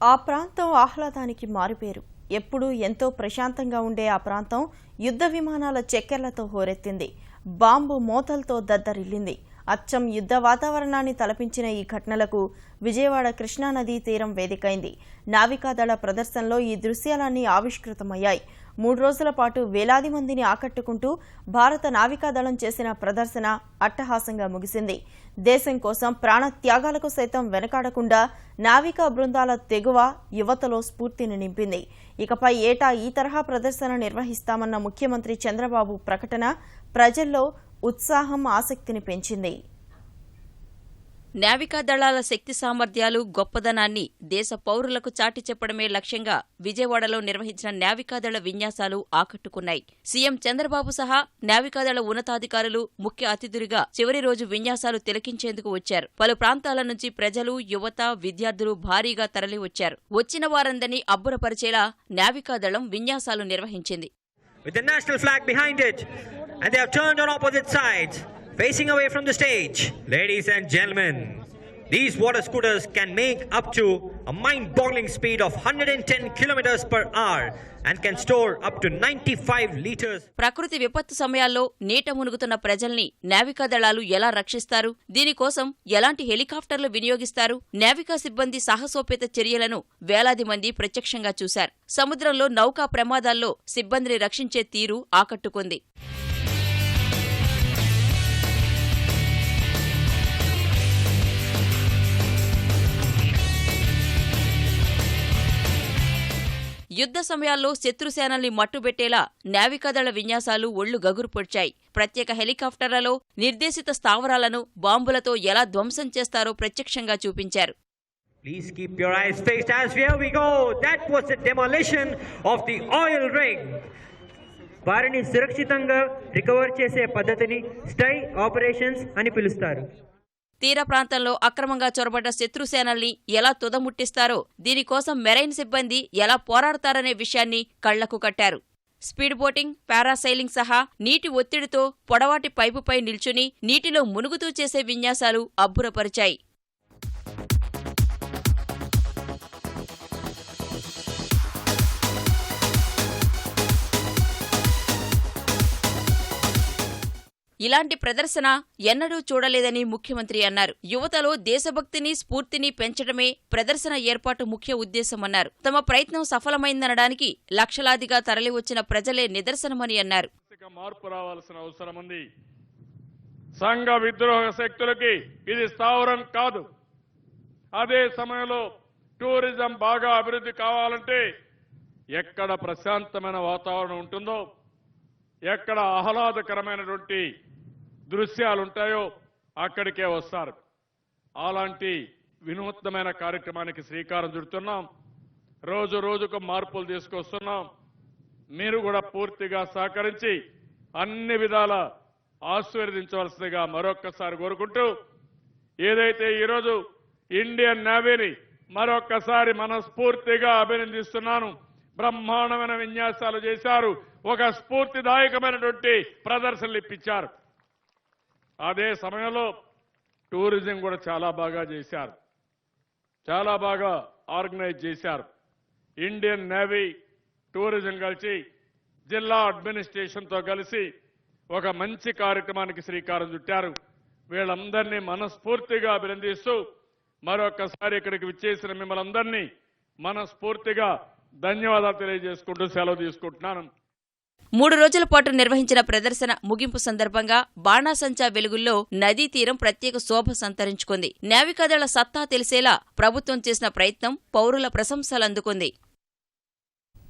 ఆ ప్రాంతం ఆహ్లాదానికి మారుపేరు. ఎప్పుడూ ఎంతో ప్రశాంతంగా ఉండే ఆ ప్రాంతం యుద్ధ విమానాల చెక్కెర్లతో హోరెత్తింది. బాంబు మోతలతో దద్దరిల్లింది. అచ్చం యుద్ధ వాతావరణాన్ని తలపించిన ఈ ఘటనలకు విజయవాడ కృష్ణానదీ తీరం వేదికైంది. నావికాదళ ప్రదర్శనలో ఈ దృశ్యాలన్నీ ఆవిష్కృతమయ్యాయి. 3 రోజుల పాటు వేలాది మందిని ఆకట్టుకుంటూ భారత నావికాదళం చేసిన ప్రదర్శన అట్టహాసంగా ముగిసింది. దేశం కోసం ప్రాణ త్యాగాలకు సైతం వెనకాడకుండా నావికా బృందాల తెగువ యువతలో స్ఫూర్తిని నింపింది. ఇకపై ఏటా ఈ తరహా ప్రదర్శన నిర్వహిస్తామన్న ముఖ్యమంత్రి చంద్రబాబు ప్రకటన ప్రజల్లో ఉత్సాహం, ఆసక్తిని పెంచింది. నావికా దళాల శక్తి సామర్థ్యాలు, గొప్పదనాన్ని దేశ పౌరులకు చాటి చెప్పడమే లక్ష్యంగా విజయవాడలో నిర్వహించిన నావికాదళ విన్యాసాలు ఆకట్టుకున్నాయి. సీఎం చంద్రబాబు సహా నావికాదళ ఉన్నతాధికారులు ముఖ్య అతిథులుగా చివరి రోజు విన్యాసాలు తిలకించేందుకు వచ్చారు. పలు ప్రాంతాల నుంచి ప్రజలు, యువత, విద్యార్థులు భారీగా తరలివచ్చారు. వచ్చిన వారందరినీ అబ్బురపరిచేలా నావికాదళం విన్యాసాలు నిర్వహించింది. And they have turned on opposite sides, facing away from the stage. Ladies and gentlemen, these water scooters can make up to a mind-boggling speed of 110 kilometers per hour and can store up to 95 liters. ప్రకృతి విపత్తు సమయాల్లో నీట మునుగుతున్న ప్రజల్ని నావికా దళాలు ఎలా రక్షిస్తారు? దీనికోసం ఎలాంటి హెలికాప్టర్లు వినియోగిస్తారు? నావికా సిబ్బంది సాహసోపేత చర్యలను వేలాది మంది ప్రత్యక్షంగా చూశారు. సముద్రంలో నౌకా ప్రమాదాల్లో సిబ్బందిని రక్షించే తీరు ఆకట్టుకుంది. యుద్ధ సమయాల్లో శత్రుసేనల్ని మట్టుబెట్టేలా నావికాదళ విన్యాసాలు ఒళ్లు గగురు పొడిచాయి. ప్రత్యేక హెలికాప్టర్లలో నిర్దేశిత స్థావరాలను బాంబులతో ఎలా ధ్వంసం చేస్తారో ప్రత్యక్షంగా చూపించారు. Please keep your eyes fixed as here we go. That was the demolition of the oil rig. వారిని సురక్షితంగా రికవర్ చేసే పద్ధతిని స్టై ఆపరేషన్స్ అని పిలుస్తారు. తీర ప్రాంతంలో అక్రమంగా చొరబడ్డ శత్రుసేనల్ని ఎలా తుదముట్టిస్తారో, దీనికోసం మెరైన్ సిబ్బంది ఎలా పోరాడతారనే విషయాన్ని కళ్లకు కట్టారు. స్పీడ్ బోటింగ్, పారాసైలింగ్ సహా నీటి ఒత్తిడితో పొడవాటి పైపుపై నిల్చుని నీటిలో మునుగుతూ చేసే విన్యాసాలు అబ్బురపరిచాయి. ఇలాంటి ప్రదర్శన ఎన్నడూ చూడలేదని ముఖ్యమంత్రి అన్నారు. యువతలో దేశభక్తిని, స్ఫూర్తిని పెంచడమే ప్రదర్శన ఏర్పాటు ముఖ్య ఉద్దేశమన్నారు. తమ ప్రయత్నం సఫలమైందనడానికి లక్షలాదిగా తరలివచ్చిన ప్రజలే నిదర్శనమని అన్నారు. మార్పు రావాల్సిన అవసరం ఉంది. సంఘ విద్రోహ శక్తులకి ఇది స్థావరం కాదు. అదే సమయంలో టూరిజం బాగా అభివృద్ధి కావాలంటే ఎక్కడ ప్రశాంతమైన వాతావరణం ఉంటుందో, ఎక్కడ ఆహ్లాదకరమైనటువంటి దృశ్యాలుంటాయో అక్కడికే వస్తారు. అలాంటి వినూత్నమైన కార్యక్రమానికి శ్రీకారం చుడుతున్నాం. రోజు రోజుకు మార్పులు తీసుకొస్తున్నాం. మీరు కూడా పూర్తిగా సహకరించి అన్ని విధాల ఆశీర్వదించవలసిందిగా మరొక్కసారి కోరుకుంటూ, ఏదైతే ఈరోజు ఇండియన్ నేవీని మరొక్కసారి మనస్ఫూర్తిగా అభినందిస్తున్నాను. బ్రహ్మాండమైన విన్యాసాలు చేశారు. ఒక స్ఫూర్తిదాయకమైనటువంటి ప్రదర్శనలు ఇప్పించారు. అదే సమయంలో టూరిజం కూడా చాలా బాగా చేశారు. చాలా బాగా ఆర్గనైజ్ చేశారు. ఇండియన్ నేవీ, టూరిజం కలిసి జిల్లా అడ్మినిస్ట్రేషన్తో కలిసి ఒక మంచి కార్యక్రమానికి శ్రీకారం చుట్టారు. వీళ్ళందరినీ మనస్ఫూర్తిగా అభినందిస్తూ మరొకసారి ఇక్కడికి విచ్చేసిన మిమ్మల్ని అందరినీ మనస్ఫూర్తిగా ధన్యవాదాలు తెలియజేసుకుంటూ సెలవు తీసుకుంటున్నాను. 3 రోజుల పాటు నిర్వహించిన ప్రదర్శన ముగింపు సందర్భంగా బాణాసంచా వెలుగుల్లో నదీ తీరం ప్రత్యేక శోభ సంతరించుకుంది. నావికాదళ సత్తా తెలిసేలా ప్రభుత్వం చేసిన ప్రయత్నం పౌరుల ప్రశంసలందుకుంది.